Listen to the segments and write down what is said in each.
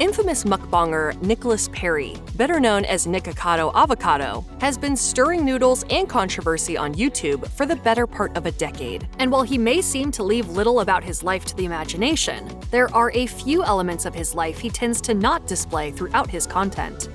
Infamous mukbanger Nicholas Perry, better known as Nikocado Avocado, has been stirring noodles and controversy on YouTube for the better part of a decade. And while he may seem to leave little about his life to the imagination, there are a few elements of his life he tends to not display throughout his content.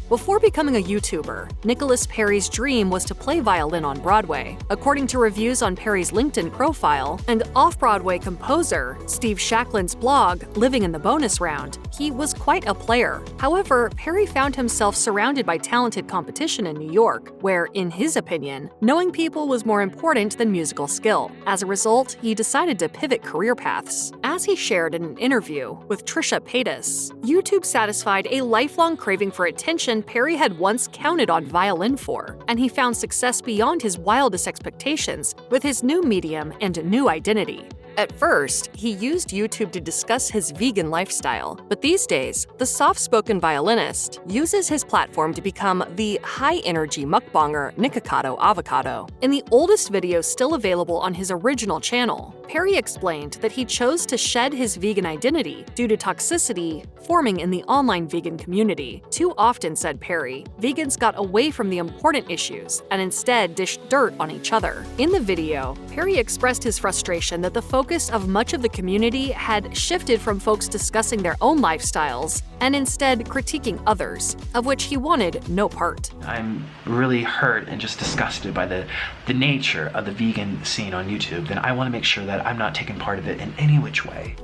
Before becoming a YouTuber, Nicholas Perry's dream was to play violin on Broadway. According to reviews on Perry's LinkedIn profile and off-Broadway composer Steve Shacklin's blog, Living in the Bonus Round, he was quite a player. However, Perry found himself surrounded by talented competition in New York, where, in his opinion, knowing people was more important than musical skill. As a result, he decided to pivot career paths. As he shared in an interview with Trisha Paytas, YouTube satisfied a lifelong craving for attention Perry had once counted on violin for, and he found success beyond his wildest expectations with his new medium and new identity. At first, he used YouTube to discuss his vegan lifestyle, but these days, the soft-spoken violinist uses his platform to become the high-energy mukbanger Nikocado Avocado. In the oldest video still available on his original channel, Perry explained that he chose to shed his vegan identity due to toxicity forming in the online vegan community. Too often, said Perry, vegans got away from the important issues and instead dished dirt on each other. In the video, Perry expressed his frustration that the focus of much of the community had shifted from folks discussing their own lifestyles and instead critiquing others, of which he wanted no part. I'm really hurt and just disgusted by the nature of the vegan scene on YouTube, and I want to make sure that I'm not taking part of it in any which way.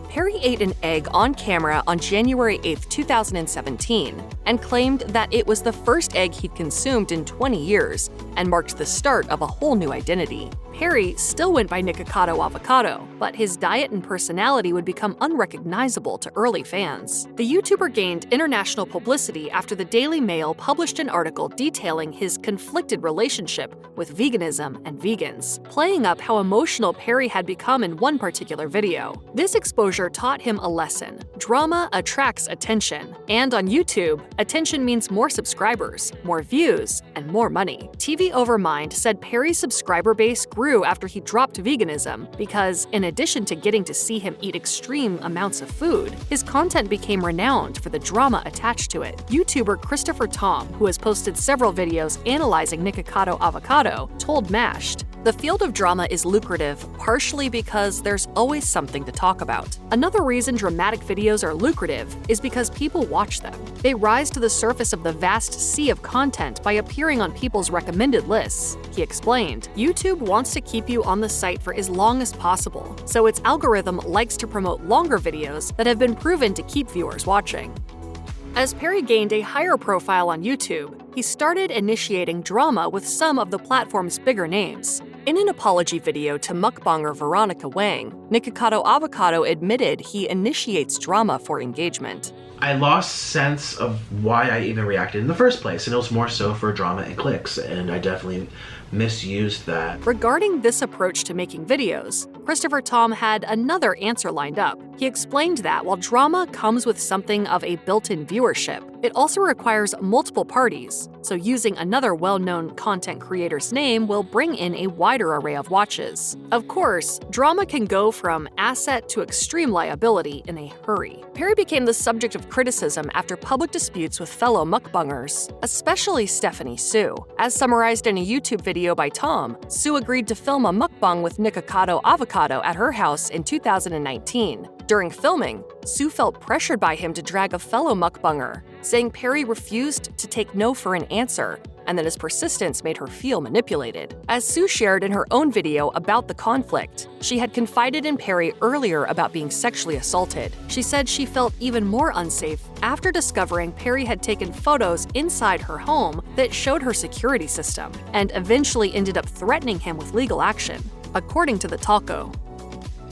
Perry ate an egg on camera on January 8, 2017, and claimed that it was the first egg he'd consumed in 20 years and marked the start of a whole new identity. Perry still went by Nikocado Avocado, but his diet and personality would become unrecognizable to early fans. The YouTuber gained international publicity after the Daily Mail published an article detailing his conflicted relationship with veganism and vegans, playing up how emotional Perry had become in one particular video. This exposure taught him a lesson. Drama attracts attention, and on YouTube, attention means more subscribers, more views, and more money. TV Over Mind said Perry's subscriber base grew after he dropped veganism because, in addition to getting to see him eat extreme amounts of food, his content became renowned for the drama attached to it. YouTuber Christopher Tom, who has posted several videos analyzing Nikocado Avocado, told Mashed, "The field of drama is lucrative partially because there's always something to talk about. Another reason dramatic videos are lucrative is because people watch them. They rise to the surface of the vast sea of content by appearing on people's recommended lists," he explained. YouTube wants to keep you on the site for as long as possible, so its algorithm likes to promote longer videos that have been proven to keep viewers watching. As Perry gained a higher profile on YouTube, he started initiating drama with some of the platform's bigger names. In an apology video to mukbanger Veronica Wang, Nikocado Avocado admitted he initiates drama for engagement. I lost sense of why I even reacted in the first place, and it was more so for drama and clicks, and I definitely misused that. Regarding this approach to making videos, Christopher Tom had another answer lined up. He explained that while drama comes with something of a built-in viewership, it also requires multiple parties, so using another well-known content creator's name will bring in a wider array of watches. Of course, drama can go from asset to extreme liability in a hurry. Perry became the subject of criticism after public disputes with fellow mukbangers, especially Stephanie Sue. As summarized in a YouTube video by Tom, Sue agreed to film a mukbang with Nikocado Avocado at her house in 2019. During filming, Sue felt pressured by him to drag a fellow mukbanger, saying Perry refused to take no for an answer and that his persistence made her feel manipulated. As Sue shared in her own video about the conflict, she had confided in Perry earlier about being sexually assaulted. She said she felt even more unsafe after discovering Perry had taken photos inside her home that showed her security system, and eventually ended up threatening him with legal action, according to the Talco.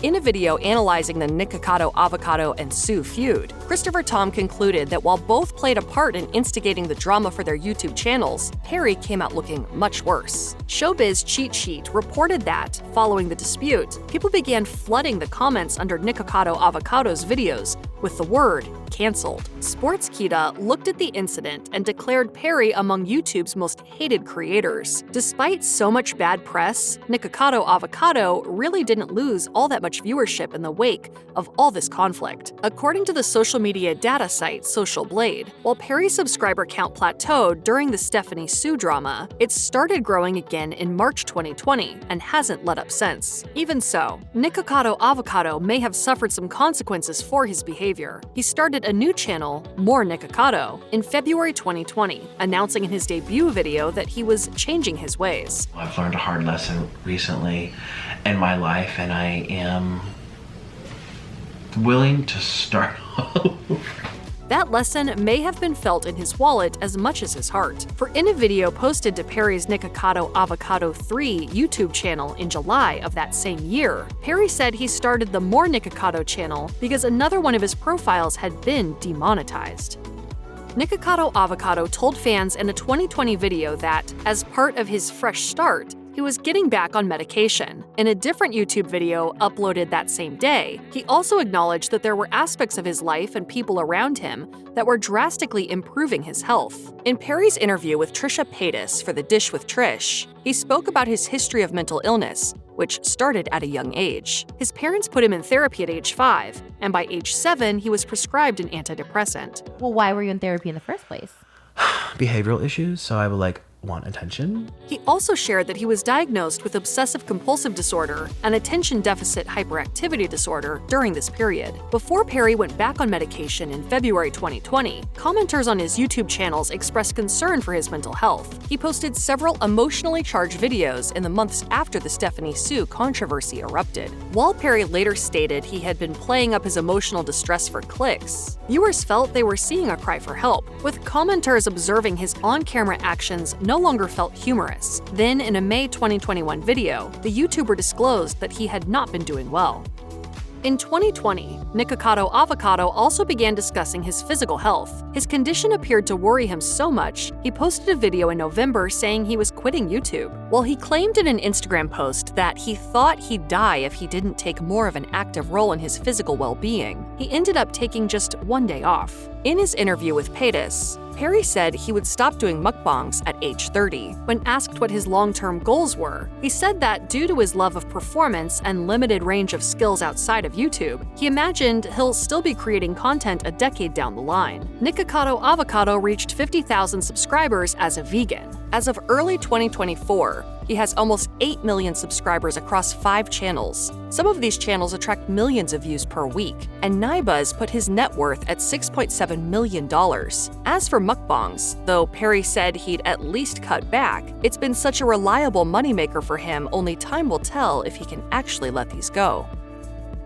In a video analyzing the Nikocado Avocado and Sue feud, Christopher Tom concluded that while both played a part in instigating the drama for their YouTube channels, Perry came out looking much worse. Showbiz Cheat Sheet reported that, following the dispute, people began flooding the comments under Nikocado Avocado's videos with the word canceled. Sportskeeda looked at the incident and declared Perry among YouTube's most hated creators. Despite so much bad press, Nikocado Avocado really didn't lose all that much viewership in the wake of all this conflict. According to the social media data site Social Blade, while Perry's subscriber count plateaued during the Stephanie Sue drama, it started growing again in March 2020 and hasn't let up since. Even so, Nikocado Avocado may have suffered some consequences for his behavior. He started a new channel, More Nikocado, in February 2020, announcing in his debut video that he was changing his ways. I've learned a hard lesson recently in my life, and I am willing to start over. That lesson may have been felt in his wallet as much as his heart. For in a video posted to Perry's Nikocado Avocado 3 YouTube channel in July of that same year, Perry said he started the More Nikocado channel because another one of his profiles had been demonetized. Nikocado Avocado told fans in a 2020 video that, as part of his fresh start, he was getting back on medication. In a different YouTube video uploaded that same day, he also acknowledged that there were aspects of his life and people around him that were drastically improving his health. In Perry's interview with Trisha Paytas for The Dish with Trish, he spoke about his history of mental illness, which started at a young age. His parents put him in therapy at age 5, and by age 7, he was prescribed an antidepressant. Well, why were you in therapy in the first place? Behavioral issues, so I would want attention. He also shared that he was diagnosed with obsessive-compulsive disorder and attention deficit hyperactivity disorder during this period. Before Perry went back on medication in February 2020, commenters on his YouTube channels expressed concern for his mental health. He posted several emotionally charged videos in the months after the Stephanie Sue controversy erupted. While Perry later stated he had been playing up his emotional distress for clicks, viewers felt they were seeing a cry for help, with commenters observing his on-camera actions no longer felt humorous. Then, in a May 2021 video, the YouTuber disclosed that he had not been doing well. In 2020, Nikocado Avocado also began discussing his physical health. His condition appeared to worry him so much, he posted a video in November saying he was quitting YouTube. While he claimed in an Instagram post that he thought he'd die if he didn't take more of an active role in his physical well-being, he ended up taking just one day off. In his interview with Paytas, Perry said he would stop doing mukbangs at age 30. When asked what his long-term goals were, he said that due to his love of performance and limited range of skills outside of YouTube, he imagined he'll still be creating content a decade down the line. Nikocado Avocado reached 50,000 subscribers as a vegan. As of early 2024, he has almost 8 million subscribers across 5 channels. Some of these channels attract millions of views per week, and Nibuzz put his net worth at $6.7 million. As for mukbangs, though Perry said he'd at least cut back, it's been such a reliable moneymaker for him, only time will tell if he can actually let these go.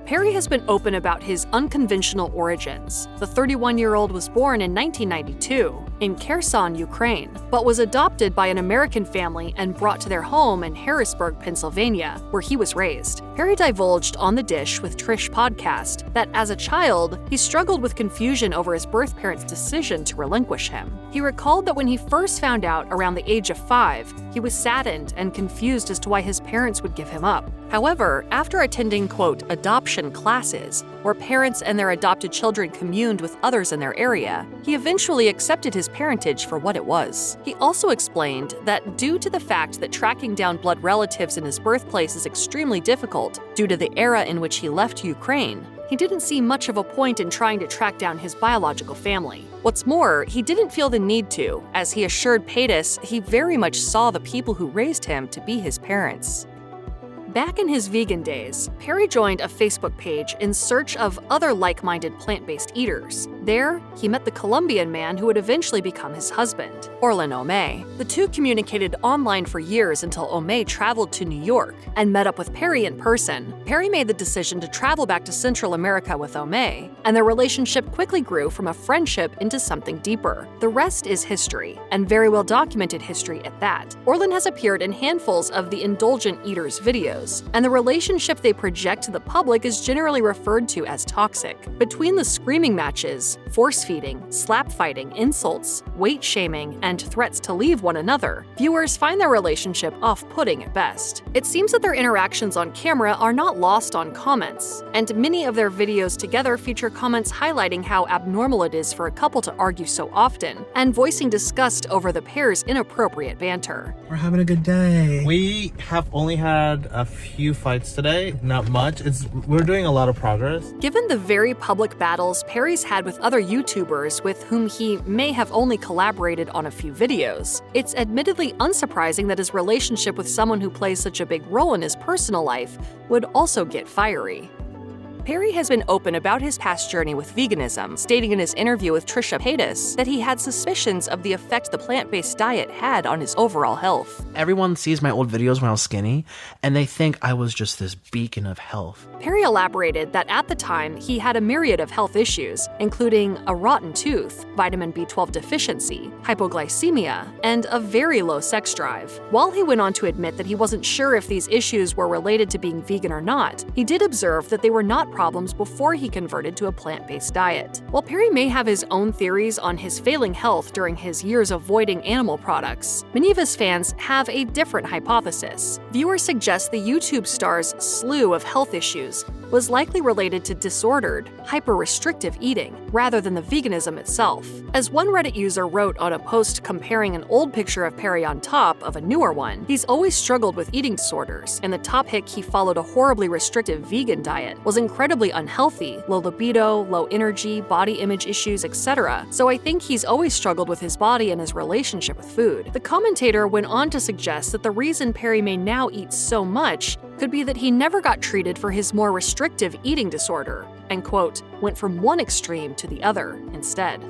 Perry has been open about his unconventional origins. The 31-year-old was born in 1992 in Kherson, Ukraine, but was adopted by an American family and brought to their home in Harrisburg, Pennsylvania, where he was raised. Perry divulged on The Dish with Trish podcast that as a child, he struggled with confusion over his birth parents' decision to relinquish him. He recalled that when he first found out around the age of 5, he was saddened and confused as to why his parents would give him up. However, after attending, quote, adoption classes, where parents and their adopted children communed with others in their area, he eventually accepted his parentage for what it was. He also explained that due to the fact that tracking down blood relatives in his birthplace is extremely difficult due to the era in which he left Ukraine, he didn't see much of a point in trying to track down his biological family. What's more, he didn't feel the need to, as he assured Paytas he very much saw the people who raised him to be his parents. Back in his vegan days, Perry joined a Facebook page in search of other like-minded plant-based eaters. There, he met the Colombian man who would eventually become his husband, Orlin Omey. The two communicated online for years until Omey traveled to New York and met up with Perry in person. Perry made the decision to travel back to Central America with Omey, and their relationship quickly grew from a friendship into something deeper. The rest is history, and very well documented history at that. Orlin has appeared in handfuls of the Indulgent Eaters videos, videos, and the relationship they project to the public is generally referred to as toxic. Between the screaming matches, force-feeding, slap-fighting, insults, weight-shaming, and threats to leave one another, viewers find their relationship off-putting at best. It seems that their interactions on camera are not lost on comments, and many of their videos together feature comments highlighting how abnormal it is for a couple to argue so often, and voicing disgust over the pair's inappropriate banter. We're having a good day. We have only had a few fights today, not much. We're doing a lot of progress. Given the very public battles Perry's had with other YouTubers with whom he may have only collaborated on a few videos, it's admittedly unsurprising that his relationship with someone who plays such a big role in his personal life would also get fiery. Perry has been open about his past journey with veganism, stating in his interview with Trisha Paytas that he had suspicions of the effect the plant-based diet had on his overall health. Everyone sees my old videos when I was skinny, and they think I was just this beacon of health. Perry elaborated that at the time, he had a myriad of health issues, including a rotten tooth, vitamin B12 deficiency, hypoglycemia, and a very low sex drive. While he went on to admit that he wasn't sure if these issues were related to being vegan or not, he did observe that they were not problems before he converted to a plant-based diet. While Perry may have his own theories on his failing health during his years avoiding animal products, many of his fans have a different hypothesis. Viewers suggest the YouTube star's slew of health issues was likely related to disordered, hyper-restrictive eating, rather than the veganism itself. As one Reddit user wrote on a post comparing an old picture of Perry on top of a newer one, he's always struggled with eating disorders, and the top hick he followed a horribly restrictive vegan diet, was incredibly unhealthy, low libido, low energy, body image issues, etc. So I think he's always struggled with his body and his relationship with food. The commentator went on to suggest that the reason Perry may now eat so much could be that he never got treated for his more restrictive eating disorder, and quote, went from one extreme to the other instead.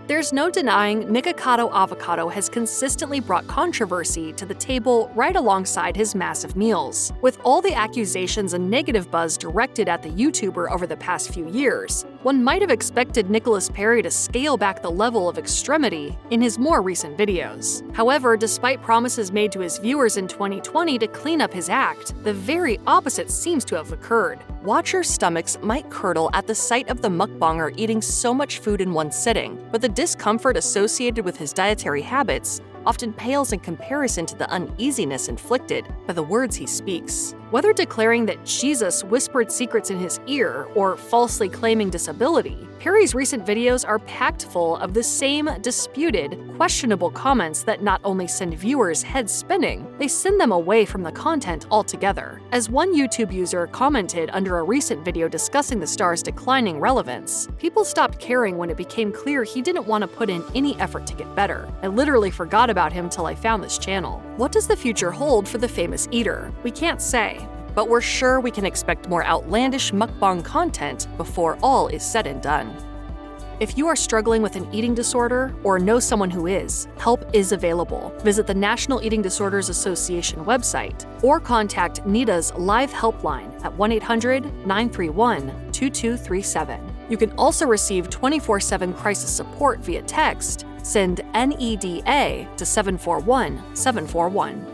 There's no denying Nikocado Avocado has consistently brought controversy to the table right alongside his massive meals. With all the accusations and negative buzz directed at the YouTuber over the past few years, one might have expected Nicholas Perry to scale back the level of extremity in his more recent videos. However, despite promises made to his viewers in 2020 to clean up his act, the very opposite seems to have occurred. Watchers' stomachs might curdle at the sight of the mukbanger eating so much food in one sitting, but the discomfort associated with his dietary habits often pales in comparison to the uneasiness inflicted by the words he speaks. Whether declaring that Jesus whispered secrets in his ear or falsely claiming disability, Perry's recent videos are packed full of the same disputed, questionable comments that not only send viewers heads spinning, they send them away from the content altogether. As one YouTube user commented under a recent video discussing the star's declining relevance, people stopped caring when it became clear he didn't want to put in any effort to get better. I literally forgot about him till I found this channel. What does the future hold for the famous eater? We can't say, but we're sure we can expect more outlandish mukbang content before all is said and done. If you are struggling with an eating disorder or know someone who is, help is available. Visit the National Eating Disorders Association website or contact NEDA's live helpline at 1-800-931-2237. You can also receive 24/7 crisis support via text. Send NEDA to 741-741.